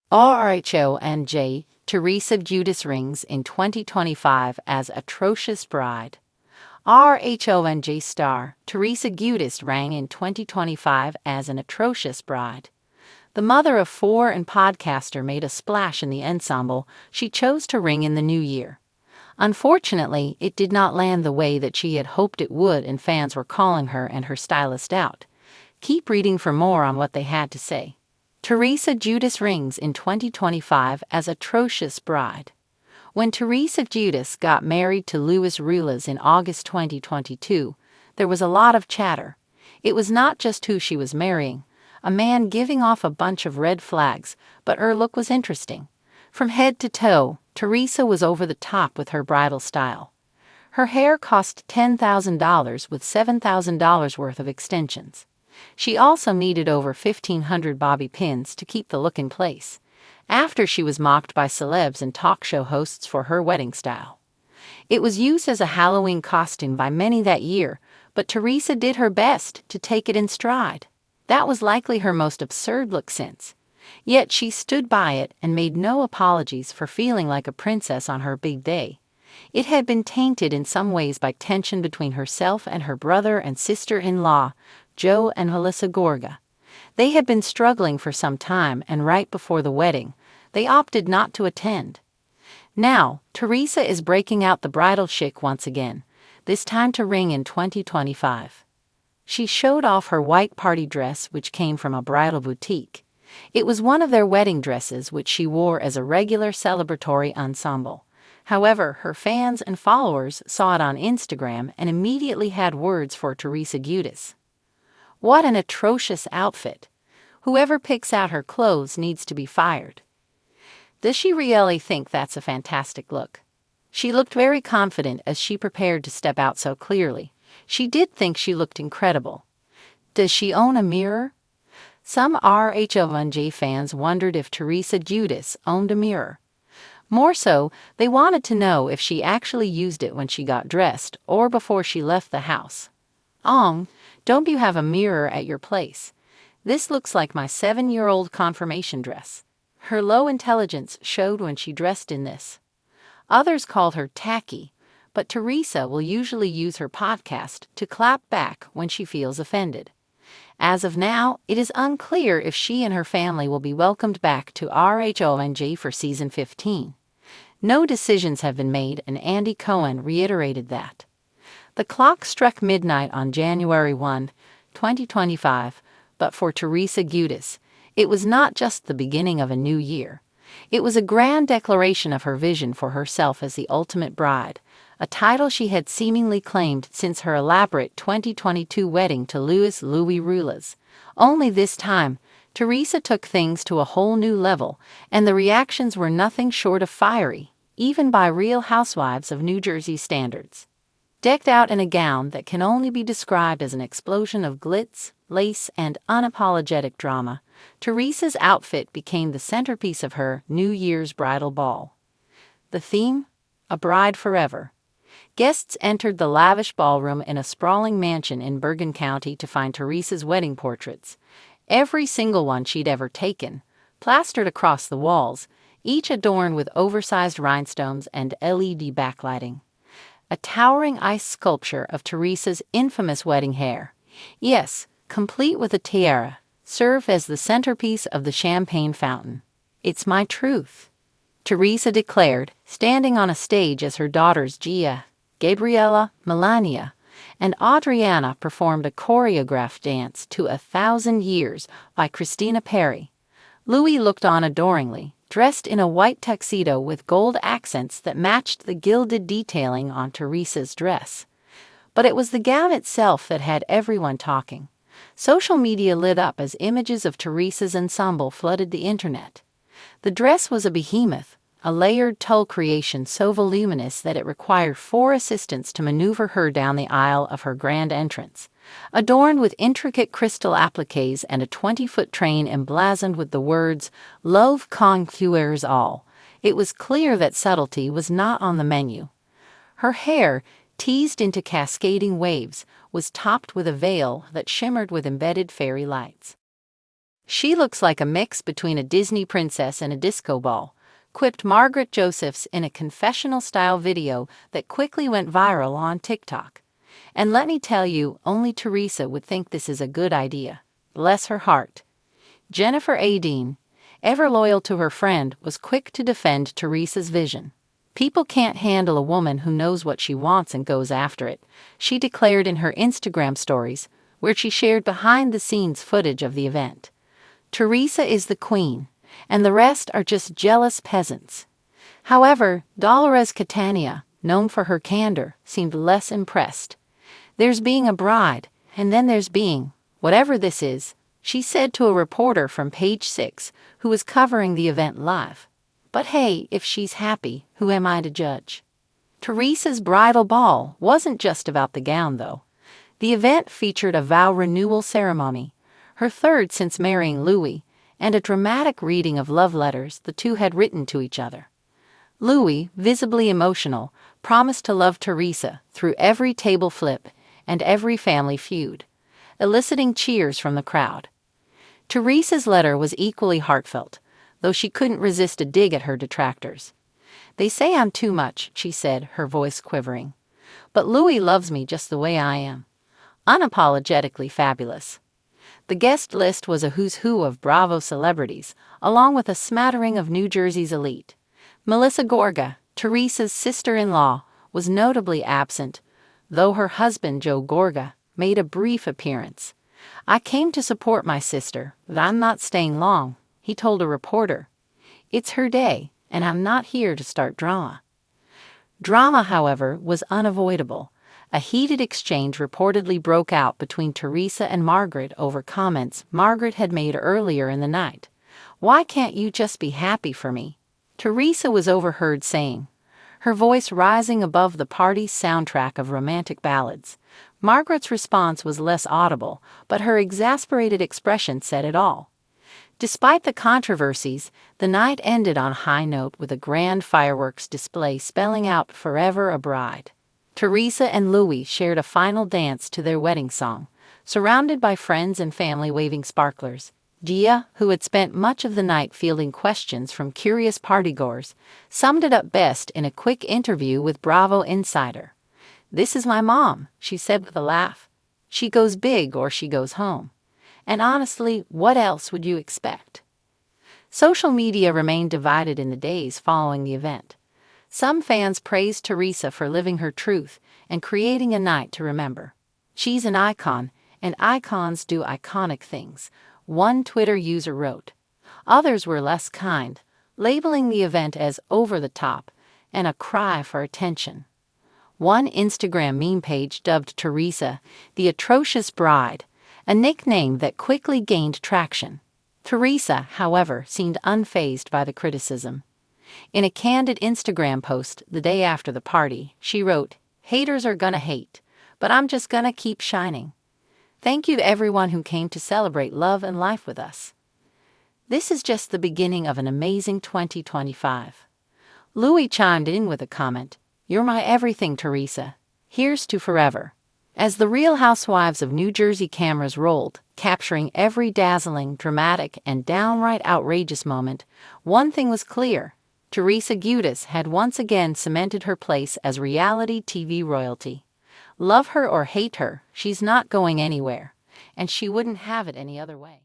RHONJ, Teresa Giudice rings in 2025 as Atrocious bride. RHONJ star Teresa Giudice rang in 2025 as an atrocious bride. The mother of four and podcaster made a splash in the ensemble she chose to ring in the new year. Unfortunately, it did not land the way that she had hoped it would, and fans were calling her and her stylist out. Keep reading for more on what they had to say. Teresa Giudice rings in 2025 as Atrocious bride. When Teresa Giudice got married to Luis Ruiz in August 2022, there was a lot of chatter. It was not just who she was marrying, a man giving off a bunch of red flags, but her look was interesting. From head to toe, Teresa was over the top with her bridal style. Her hair cost $10,000 with $7,000 worth of extensions. She also needed over 1,500 bobby pins to keep the look in place, after she was mocked by celebs and talk show hosts for her wedding style. It was used as a Halloween costume by many that year, but Teresa did her best to take it in stride. That was likely her most absurd look since. Yet she stood by it and made no apologies for feeling like a princess on her big day. It had been tainted in some ways by tension between herself and her brother and sister-in-law, Joe and Melissa Gorga. They had been struggling for some time, and right before the wedding, they opted not to attend. Now, Teresa is breaking out the bridal chic once again, this time to ring in 2025. She showed off her white party dress, which came from a bridal boutique. It was one of their wedding dresses, which she wore as a regular celebratory ensemble. However, her fans and followers saw it on Instagram and immediately had words for Teresa Giudice. What an atrocious outfit! Whoever picks out her clothes needs to be fired. Does she really think that's a fantastic look? She looked very confident as she prepared to step out so clearly. She did think she looked incredible. Does she own a mirror? Some RHONJ fans wondered if Teresa Giudice owned a mirror. More so, they wanted to know if she actually used it when she got dressed or before she left the house. Don't you have a mirror at your place? This looks like my 7-year-old confirmation dress. Her low intelligence showed when she dressed in this. Others called her tacky, but Teresa will usually use her podcast to clap back when she feels offended. As of now, it is unclear if she and her family will be welcomed back to RHONJ for season 15. No decisions have been made, and Andy Cohen reiterated that. The clock struck midnight on January 1, 2025, but for Teresa Giudice, it was not just the beginning of a new year. It was a grand declaration of her vision for herself as the ultimate bride, a title she had seemingly claimed since her elaborate 2022 wedding to Luis Ruiz. Only this time, Teresa took things to a whole new level, and the reactions were nothing short of fiery, even by Real Housewives of New Jersey standards. Decked out in a gown that can only be described as an explosion of glitz, lace, and unapologetic drama, Teresa's outfit became the centerpiece of her New Year's bridal ball. The theme? A bride forever. Guests entered the lavish ballroom in a sprawling mansion in Bergen County to find Teresa's wedding portraits, every single one she'd ever taken, plastered across the walls, each adorned with oversized rhinestones and LED backlighting. A towering ice sculpture of Teresa's infamous wedding hair, yes, complete with a tiara, served as the centerpiece of the champagne fountain. "It's my truth," Teresa declared, standing on a stage as her daughters Gia, Gabriella, Melania, and Adriana performed a choreographed dance to "1,000 Years" by Christina Perri. Louis looked on adoringly, dressed in a white tuxedo with gold accents that matched the gilded detailing on Teresa's dress. But it was the gown itself that had everyone talking. Social media lit up as images of Teresa's ensemble flooded the internet. The dress was a behemoth, a layered tulle creation so voluminous that it required 4 assistants to maneuver her down the aisle of her grand entrance. Adorned with intricate crystal appliques and a 20-foot train emblazoned with the words, "Love conquers all," it was clear that subtlety was not on the menu. Her hair, teased into cascading waves, was topped with a veil that shimmered with embedded fairy lights. "She looks like a mix between a Disney princess and a disco ball," quipped Margaret Josephs in a confessional-style video that quickly went viral on TikTok. "And let me tell you, only Teresa would think this is a good idea. Bless her heart." Jennifer Dean, ever loyal to her friend, was quick to defend Teresa's vision. "People can't handle a woman who knows what she wants and goes after it," she declared in her Instagram stories, where she shared behind-the-scenes footage of the event. "Teresa is the queen, and the rest are just jealous peasants." However, Dolores Catania, known for her candor, seemed less impressed. "There's being a bride, and then there's being whatever this is," she said to a reporter from Page 6 who was covering the event live. "But hey, if she's happy, who am I to judge?" Teresa's bridal ball wasn't just about the gown, though. The event featured a vow renewal ceremony, her third since marrying Louis, and a dramatic reading of love letters the two had written to each other. Louis, visibly emotional, promised to love Teresa through every table flip and every family feud, eliciting cheers from the crowd. Teresa's letter was equally heartfelt, though she couldn't resist a dig at her detractors. "They say I'm too much," she said, her voice quivering. "But Louis loves me just the way I am. Unapologetically fabulous." The guest list was a who's who of Bravo celebrities, along with a smattering of New Jersey's elite. Melissa Gorga, Teresa's sister-in-law, was notably absent, though her husband Joe Gorga made a brief appearance. "I came to support my sister, but I'm not staying long," he told a reporter. "It's her day, and I'm not here to start drama." Drama, however, was unavoidable. A heated exchange reportedly broke out between Teresa and Margaret over comments Margaret had made earlier in the night. "Why can't you just be happy for me?" Teresa was overheard saying, her voice rising above the party's soundtrack of romantic ballads. Margaret's response was less audible, but her exasperated expression said it all. Despite the controversies, the night ended on a high note with a grand fireworks display spelling out "Forever a Bride." Teresa and Louis shared a final dance to their wedding song, surrounded by friends and family waving sparklers. Gia, who had spent much of the night fielding questions from curious partygoers, summed it up best in a quick interview with Bravo Insider. "This is my mom," she said with a laugh. "She goes big or she goes home. And honestly, what else would you expect?" Social media remained divided in the days following the event. Some fans praised Teresa for living her truth and creating a night to remember. "She's an icon, and icons do iconic things," one Twitter user wrote. Others were less kind, labeling the event as over the top and a cry for attention. One Instagram meme page dubbed Teresa the Atrocious Bride, a nickname that quickly gained traction. Teresa, however, seemed unfazed by the criticism. In a candid Instagram post the day after the party, she wrote, "Haters are gonna hate, but I'm just gonna keep shining. Thank you to everyone who came to celebrate love and life with us. This is just the beginning of an amazing 2025. Louis chimed in with a comment, "You're my everything, Teresa. Here's to forever." As the Real Housewives of New Jersey cameras rolled, capturing every dazzling, dramatic, and downright outrageous moment, one thing was clear. Teresa Giudice had once again cemented her place as reality TV royalty. Love her or hate her, she's not going anywhere, and she wouldn't have it any other way.